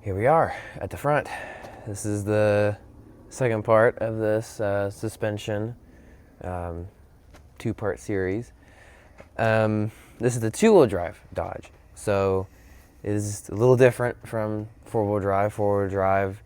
Here we are at the front. This is the second part of this suspension two-part series. This is the two-wheel drive Dodge, so it is a little different from four-wheel drive. Four-wheel drive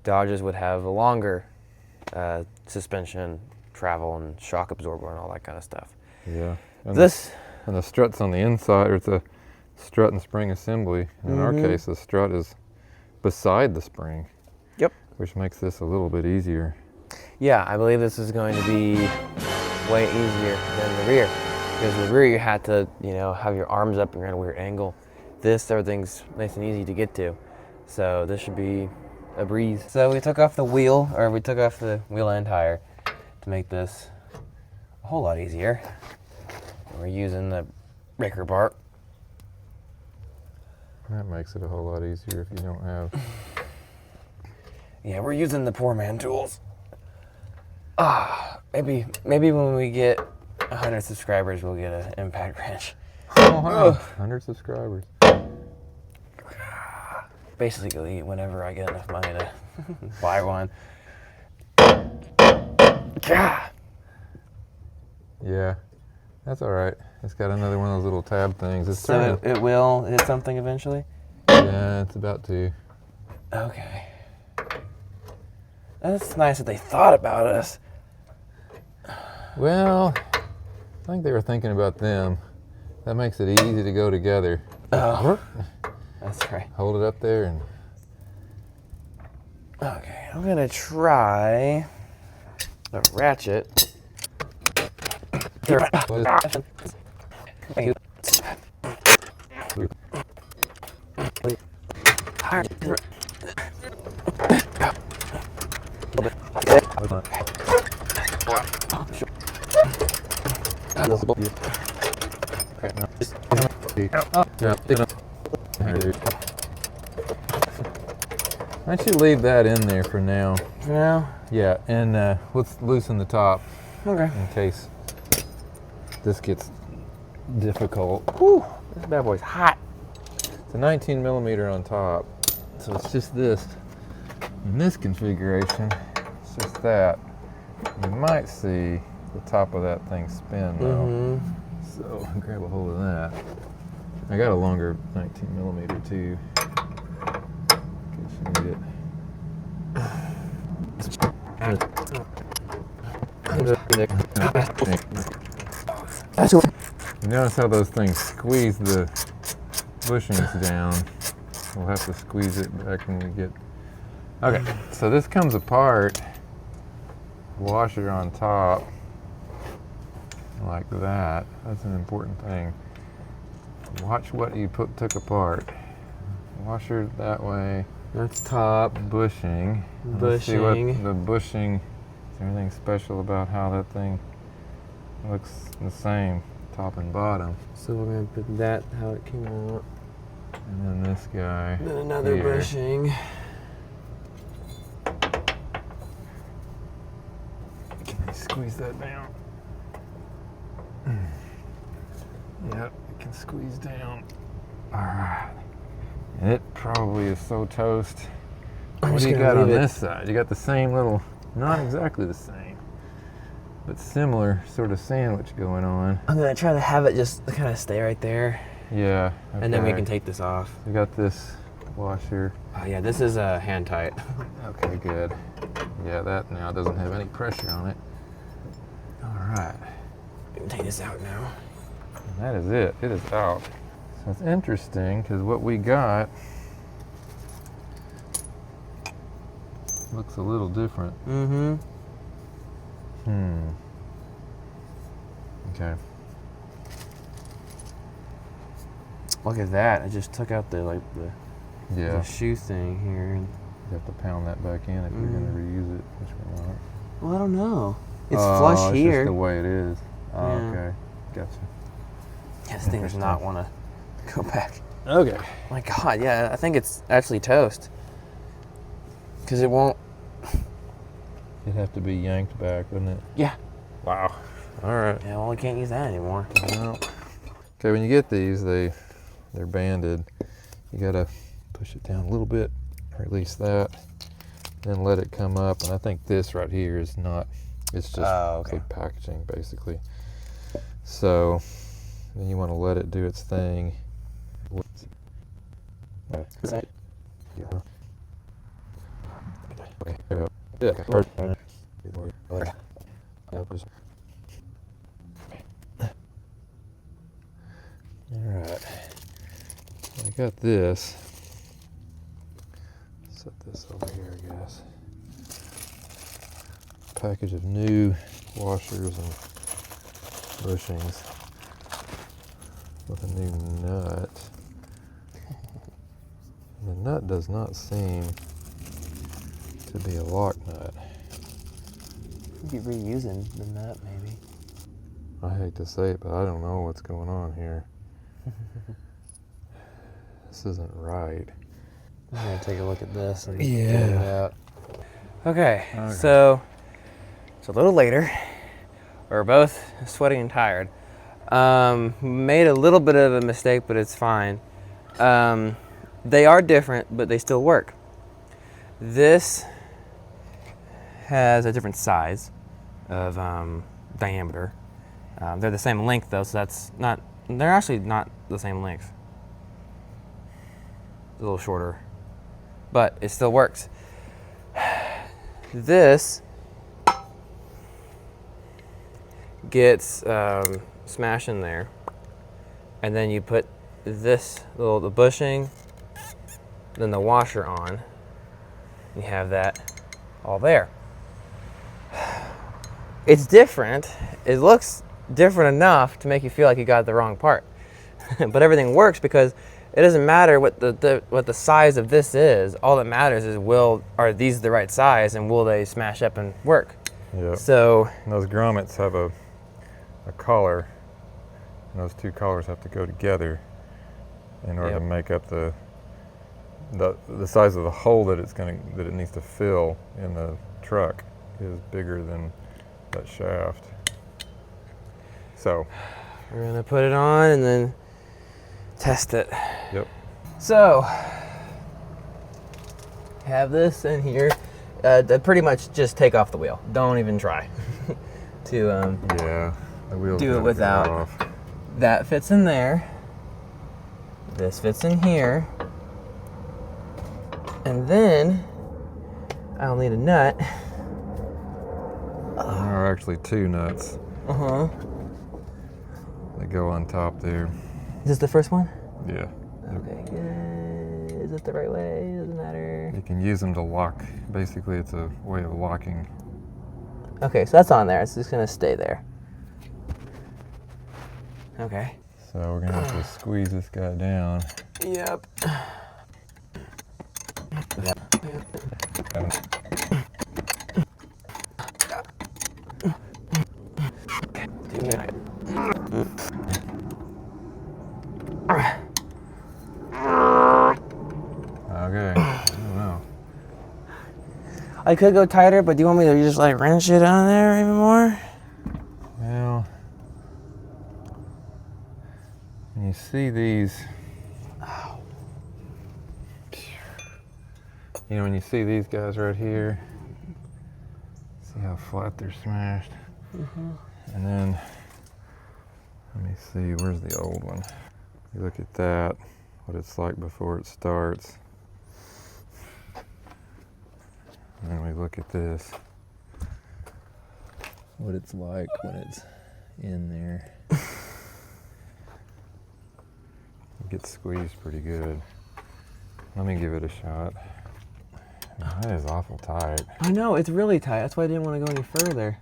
Dodges would have a longer suspension travel and shock absorber and all that kind of stuff. Yeah. And And the strut's on the inside, or it's a strut and spring assembly. In our case, the strut is beside the spring. Yep. Which makes this a little bit easier. Yeah, I believe this is going to be way easier than the rear. Because the rear you had to, have your arms up and you're at a weird angle. This, everything's nice and easy to get to. So this should be a breeze. So we took off the wheel end tire to make this a whole lot easier. We're using the breaker bar. That makes it a whole lot easier if you don't have... Yeah, we're using the poor man tools. Maybe when we get 100 subscribers, we'll get an impact wrench. Oh, wow. 100 subscribers. Basically, whenever I get enough money to buy one. Yeah, that's all right. It's got another one of those little tab things. It's So it will hit something eventually? Yeah, it's about to. Okay. That's nice that they thought about us. Well, I think they were thinking about them. That makes it easy to go together. Oh, that's right. Hold it up there and... Okay, I'm gonna try a ratchet. Why don't you leave that in there for now? For now? Yeah, and let's loosen the top Okay. in case this gets difficult. Whew, this bad boy's hot. It's a 19 millimeter on top, so it's just this. In this configuration, it's just that. You might see the top of that thing spin though. So grab a hold of that. I got a longer 19 millimeter too. In case you need it. You notice how those things squeeze the bushings down. We'll have to squeeze it back when we get... Okay, so this comes apart. Washer on top. Like that. That's an important thing. Watch what you took apart. Washer that way. That's top. Bushing. Let's see what the bushing... Is there anything special about how that thing looks the same, top and bottom? So we're gonna put that how it came out. And then this guy. Then another here. bushing. Can you squeeze that down? Yep, it can squeeze down. All right. And it probably is so toast. What do you got on this side? You got the same little, not exactly the same, but similar sort of sandwich going on. I'm gonna try to have it just kind of stay right there. Yeah. Okay. And then we can take this off. We got this washer. Oh yeah, this is hand tight. Okay, good. Yeah, that now doesn't have any pressure on it. All right. We can take this out now. And that is it. It is out. So it's interesting because what we got looks a little different. Okay. Look at that. I just took out the Yeah. shoe thing here. You have to pound that back in if you're going to reuse it, which we're not. Well, I don't know. It's flush it's here. just the way it is. Oh, Yeah. okay. Gotcha. Yeah, this thing does not want to go back. Okay. My God, yeah, I think it's actually toast. Because it won't. It'd have to be yanked back, wouldn't it? Yeah. Wow. All right. Yeah, well, we can't use that anymore. Well, okay, when you get these, they're banded. You gotta push it down a little bit. release that, then let it come up. And I think this right here is not, it's just okay. food packaging basically. So then you want to let it do its thing. Alright, I got this. Set this over here, I guess. Package of new washers and bushings with a new nut. The nut does not seem to be a lock nut. Be reusing the nut, maybe. I hate to say it, but I don't know what's going on here. This isn't right. I'm gonna take a look at this and Yeah. get it out. Okay, so it's a little later. We're both sweaty and tired. Made a little bit of a mistake, but it's fine. They are different, but they still work. This has a different size of diameter. They're the same length though, so that's not, they're actually not the same length. It's a little shorter, but it still works. This gets smashed in there, and then you put this the bushing, then the washer on. You have that all there. It's different. It looks different enough to make you feel like you got the wrong part, but everything works because it doesn't matter what the size of this is. All that matters is are these the right size and will they smash up and work? Yep. So and those grommets have a collar, and those two collars have to go together in order to make up the size of the hole that it needs to fill in the truck is bigger than that shaft. So we're gonna put it on and then test it. Yep. So have this in here. Pretty much just take off the wheel. Don't even try to yeah, the wheels do it gotta go without. off. That fits in there. This fits in here. And then I'll need a nut. There are actually two nuts Uh-huh. that go on top there. Is this the first one? Yeah. Okay, good. Is it the right way? Doesn't matter. You can use them to lock. Basically, it's a way of locking. Okay, so that's on there. It's just gonna stay there. Okay. So we're gonna have to squeeze this guy down. Yep. Okay. I don't know. I could go tighter, but do you want me to just like wrench it on there even more? Well, when you see these, you know, when you see these guys right here, see how flat they're smashed? And then, let me see, where's the old one? You look at that, what it's like before it starts. And then we look at this, what it's like when it's in there. It gets squeezed pretty good. Let me give it a shot. That is awful tight. I know, it's really tight. That's why I didn't want to go any further.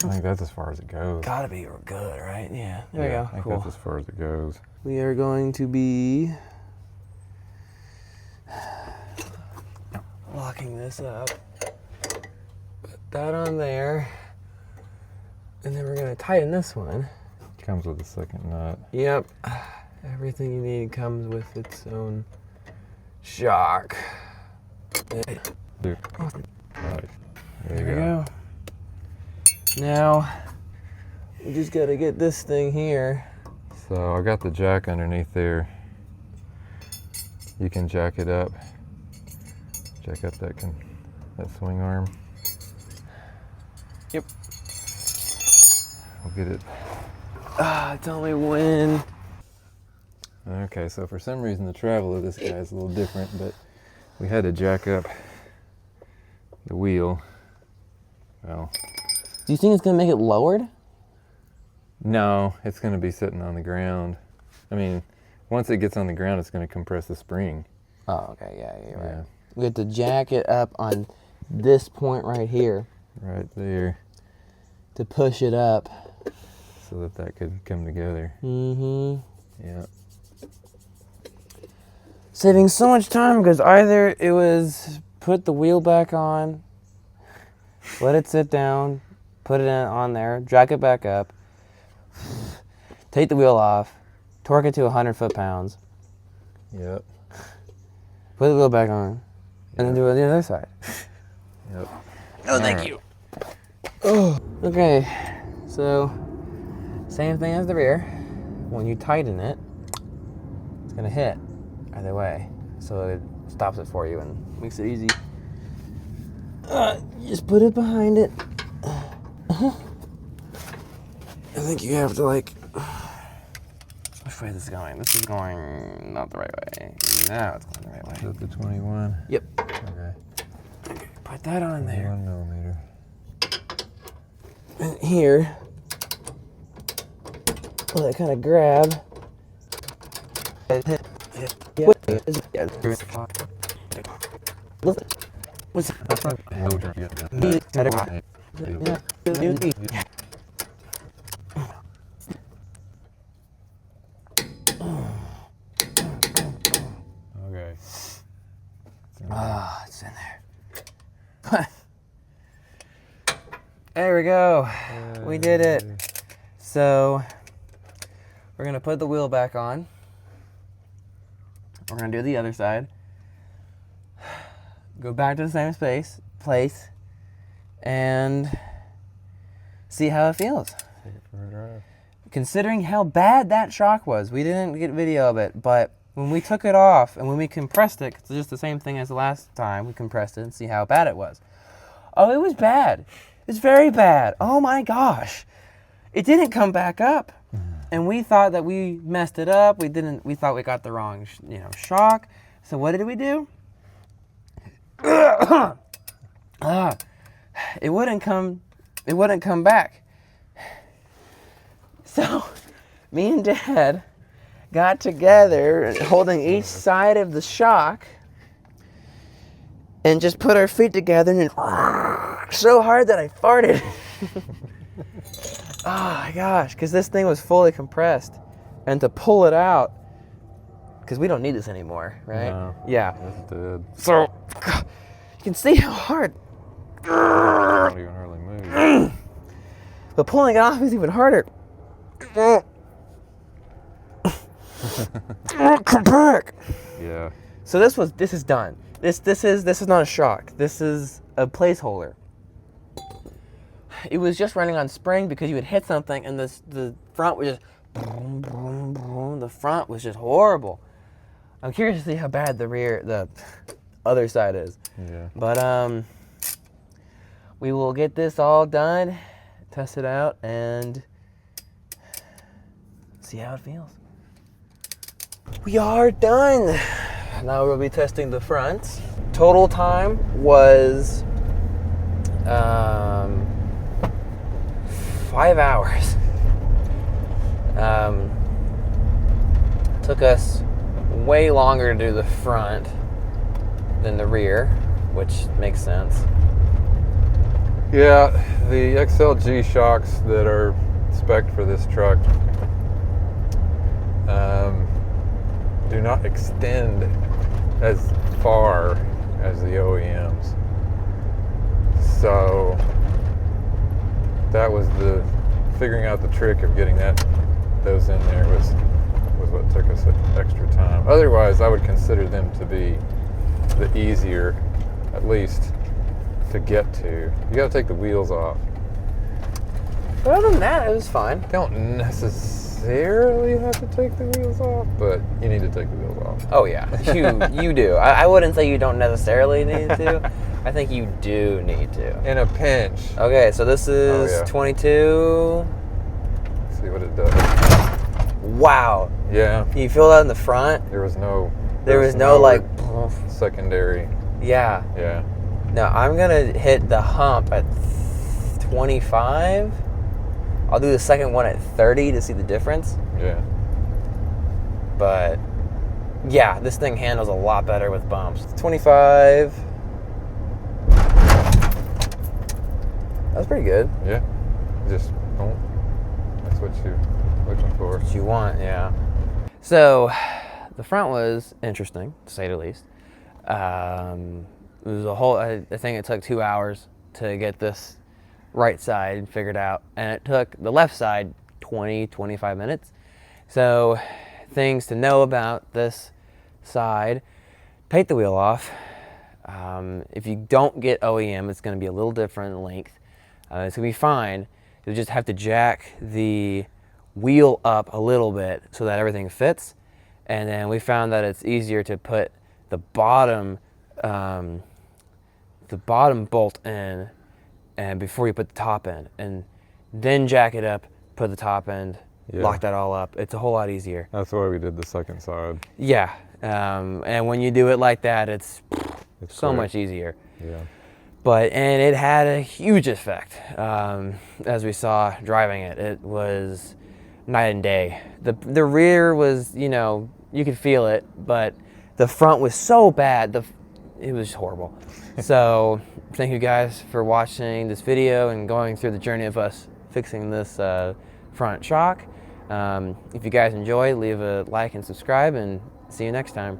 I think that's as far as it goes. Gotta be good, right? Yeah. There I we go. think Cool. that's as far as it goes. We are going to be locking this up. Put that on there. And then we're going to tighten this one. Comes with a second nut. Yep. Everything you need comes with its own shock. Right. There There you we go. go. Now, You just gotta get this thing here. So I got the jack underneath there. You can jack it up. Jack up that swing arm. Yep. We'll get it. Tell me when. Okay, so for some reason the travel of this guy is a little different, but we had to jack up the wheel. Well, Do you think it's gonna make it lowered? no, it's going to be sitting on the ground. I mean, once it gets on the ground, it's going to compress the spring. Oh, okay, yeah, you're right. Yeah, We have to jack it up on this point right here right there, to push it up. so that could come together. Mm-hmm. Yeah. Saving so much time because either it was put the wheel back on, let it sit down, put it on there, jack it back up, take the wheel off, torque it to 100 foot-pounds, Yep. put the wheel back on, and then do it on the other side. Yep. Oh, thank you. Oh, okay. So, same thing as the rear. When you tighten it, it's gonna hit either way. So it stops it for you and makes it easy. Just put it behind it. I think you have to which way is this going? This is going not the right way. Now it's going the right way. Is that the 21? Yep. Okay. Put that on there. 1 millimeter. And here, well, that kind of grab. Okay. Ah, it's in there. There we go. We did it. So we're gonna put the wheel back on. We're gonna do the other side. Go back to the same place, and see how it feels. Take it for a drive. Considering how bad that shock was, we didn't get video of it, but when we took it off and when we compressed it, 'cause it's just the same thing as the last time, we compressed it and see how bad it was. Oh, it was bad. It's very bad. Oh my gosh. It didn't come back up. And we thought that we messed it up. We thought we got the wrong, shock. So what did we do? It wouldn't come back. So me and Dad got together, holding each side of the shock, and just put our feet together and so hard that I farted. Oh my gosh, because this thing was fully compressed. And to pull it out, because we don't need this anymore, right? No. Yeah. That's dead. So, you can see how hard. I don't even hardly move. But pulling it off is even harder. Come back. Yeah. So this is done. This is not a shock. This is a placeholder. It was just running on spring because you had hit something and the front was just boom, boom, boom. The front was just horrible. I'm curious to see how bad the other side is. Yeah. But we will get this all done, test it out, and see how it feels. We are done. Now we'll be testing the fronts. Total time was 5 hours. Took us way longer to do the front than the rear, which makes sense. Yeah, the XLG shocks that are spec'd for this truck do not extend as far as the OEMs. So that was figuring out the trick of getting those in there was what took us extra time. Otherwise, I would consider them to be the easier, at least, to get to. You got to take the wheels off. But other than that, it was fine. Don't necessarily have to take the wheels off, but you need to take the wheels off. Oh yeah, you do. I wouldn't say you don't necessarily need to. I think you do need to. In a pinch. Okay, so this is yeah. 22. Let's see what it does. Wow. Yeah. Can you feel that in the front? There was no like secondary. Yeah. Yeah. Now I'm gonna hit the hump at 25. I'll do the second one at 30 to see the difference. Yeah. But yeah, this thing handles a lot better with bumps. 25. That's pretty good. Yeah. Just don't. That's what you're looking for. What you want, yeah. So the front was interesting, to say the least. It was a whole, I think it took 2 hours to get this right side figured out, and it took the left side 20-25 minutes. So things to know about this side: take the wheel off. If you don't get OEM, it's going to be a little different in length. It's going to be fine. You'll just have to jack the wheel up a little bit so that everything fits. And then we found that it's easier to put the bottom bolt in, and before you put the top in, and then jack it up, put the top end, lock that all up. It's a whole lot easier. That's why we did the second side. Yeah, and when you do it like that, it's so quick. much easier. Yeah. And it had a huge effect. As we saw driving it, it was night and day. The rear was, you could feel it, but the front was so bad. It was horrible. So thank you guys for watching this video and going through the journey of us fixing this front shock. If you guys enjoyed, leave a like and subscribe, and see you next time.